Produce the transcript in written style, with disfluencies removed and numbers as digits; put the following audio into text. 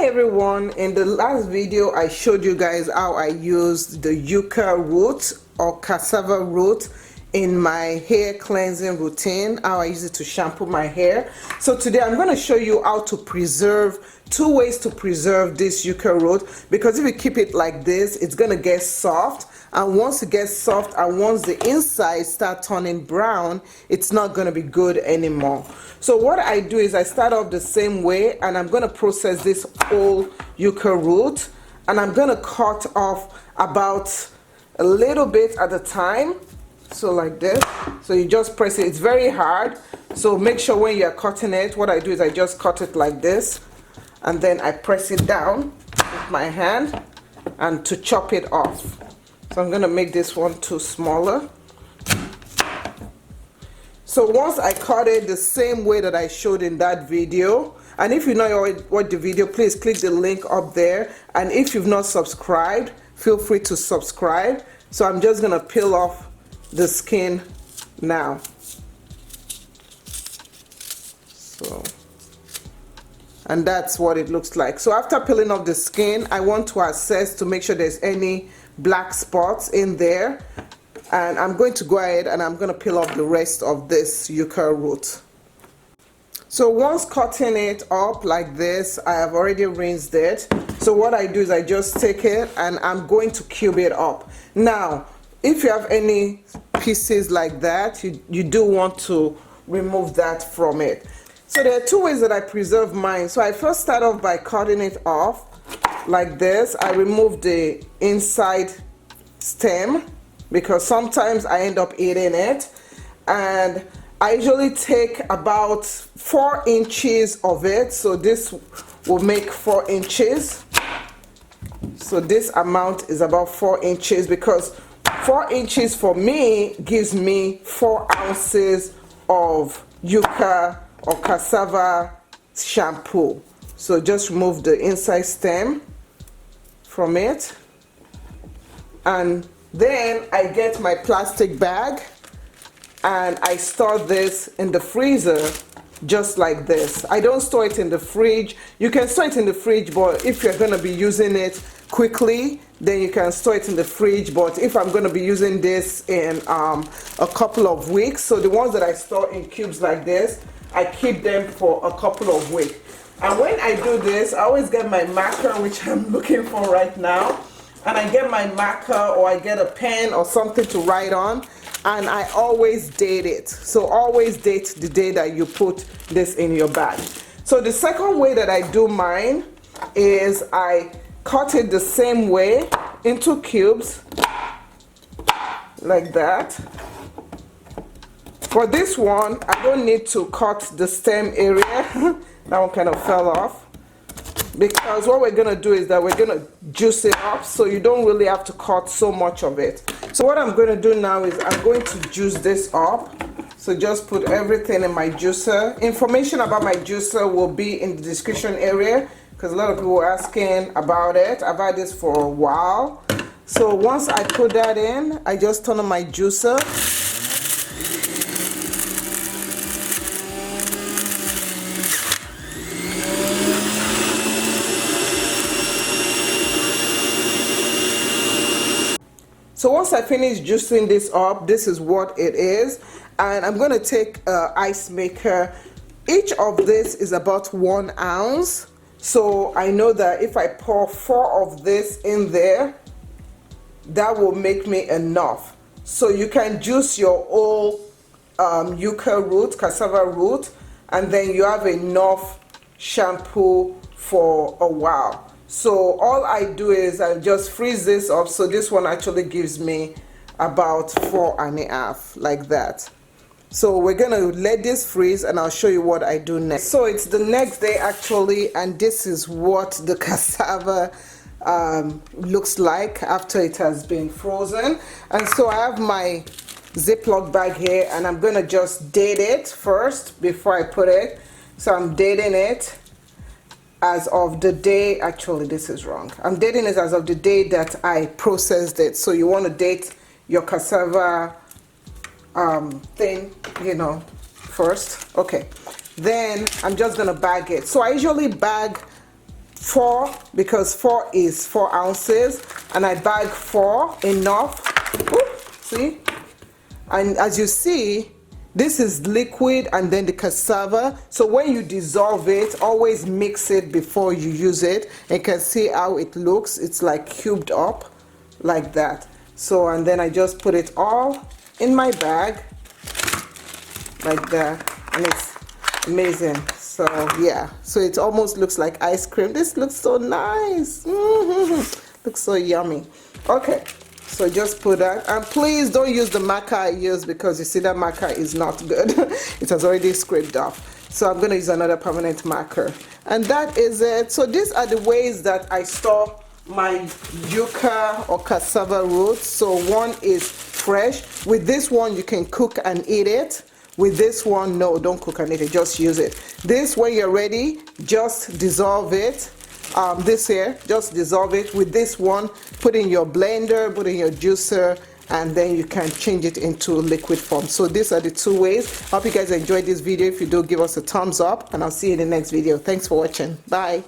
Hi everyone, in the last video I showed you guys how I used the Yucca Root or Cassava Root in my hair cleansing routine, how I use it to shampoo my hair. So today I'm going to show you how to preserve, 2 ways to preserve this Yucca Root, because if you keep it like this it's going to get soft, and once it gets soft and once the inside start turning brown, it's not going to be good anymore. So what I do is I start off the same way, and I'm going to process this whole Yucca Root, and I'm going to cut off about a little bit at a time. So like this, so you just press it. It's very hard, so make sure when you're cutting it, what I do is I just cut it like this, and then I press it down with my hand and to chop it off. So I'm going to make this one too smaller. So once I cut it the same way that I showed in that video, and if you know what the video, please click the link up there, and if you've not subscribed, feel free to subscribe. So I'm just going to peel off the skin now. So, and that's what it looks like. So after peeling off the skin, I want to assess to make sure there's any black spots in there, and I'm going to go ahead and I'm going to peel off the rest of this Yucca Root. So once cutting it up like this, I have already rinsed it. So what I do is I just take it and I'm going to cube it up. Now if you have any pieces like that, you do want to remove that from it. So there are 2 ways that I preserve mine. So I first start off by cutting it off like this. I remove the inside stem because sometimes I end up eating it, and I usually take about 4 inches of it. So this will make 4 inches. So this amount is about 4 inches, because 4 inches for me gives me 4 ounces of Yucca or Cassava shampoo. So just remove the inside stem from it, and then I get my plastic bag and I store this in the freezer just like this. I don't store it in the fridge. You can store it in the fridge, but if you're going to be using it quickly, then you can store it in the fridge. But if I'm going to be using this in a couple of weeks, so the ones that I store in cubes like this, I keep them for a couple of weeks. And when I do this, I always get my marker, which I'm looking for right now, and I get my marker or I get a pen or something to write on, and I always date it. So always date the day that you put this in your bag. So the second way that I do mine is I cut it the same way into cubes like that. For this one, I don't need to cut the stem area. That one kind of fell off, because what we're going to do is that we're going to juice it up, so you don't really have to cut so much of it. So what I'm going to do now is I'm going to juice this up. So just put everything in my juicer. Information about my juicer will be in the description area, because a lot of people were asking about it. I've had this for a while. So once I put that in, I just turn on my juicer. So once I finish juicing this up, this is what it is. And I'm going to take an ice maker. Each of this is about 1 ounce. So I know that if I pour 4 of this in there, that will make me enough. So you can juice your whole Yucca Root, Cassava Root, and then you have enough shampoo for a while. So all I do is I just freeze this up. So this one actually gives me about 4.5, like that. So we're gonna let this freeze and I'll show you what I do next. So it's the next day actually, and this is what the cassava looks like after it has been frozen. And so I have my Ziploc bag here, and I'm gonna just date it first before I put it. So I'm dating it as of the day, actually this is wrong. I'm dating it as of the day that I processed it. So you want to date your cassava thing, you know, first. Okay, then I'm just gonna bag it. So I usually bag 4 because 4 is 4 ounces, and I bag 4 enough. Ooh, see, and as you see, this is liquid and then the cassava. So when you dissolve it, always mix it before you use it. And you can see how it looks. It's like cubed up like that. So, and then I just put it all in my bag like that, and it's amazing. So yeah, so it almost looks like ice cream. This looks so nice. Looks so yummy. Okay, so just put that, and please don't use the marker I use because you see that marker is not good. It has already scraped off. So I'm going to use another permanent marker, and that is it. So these are the ways that I store my yucca or cassava roots. So one is fresh. With this one you can cook and eat it. With this one, no, don't cook and eat it, just use it. This, when you're ready, just dissolve it. This here, just dissolve it. With this one, put in your blender, put in your juicer, and then you can change it into liquid form. So these are the 2 ways. Hope you guys enjoyed this video. If you do, give us a thumbs up, and I'll see you in the next video. Thanks for watching. Bye.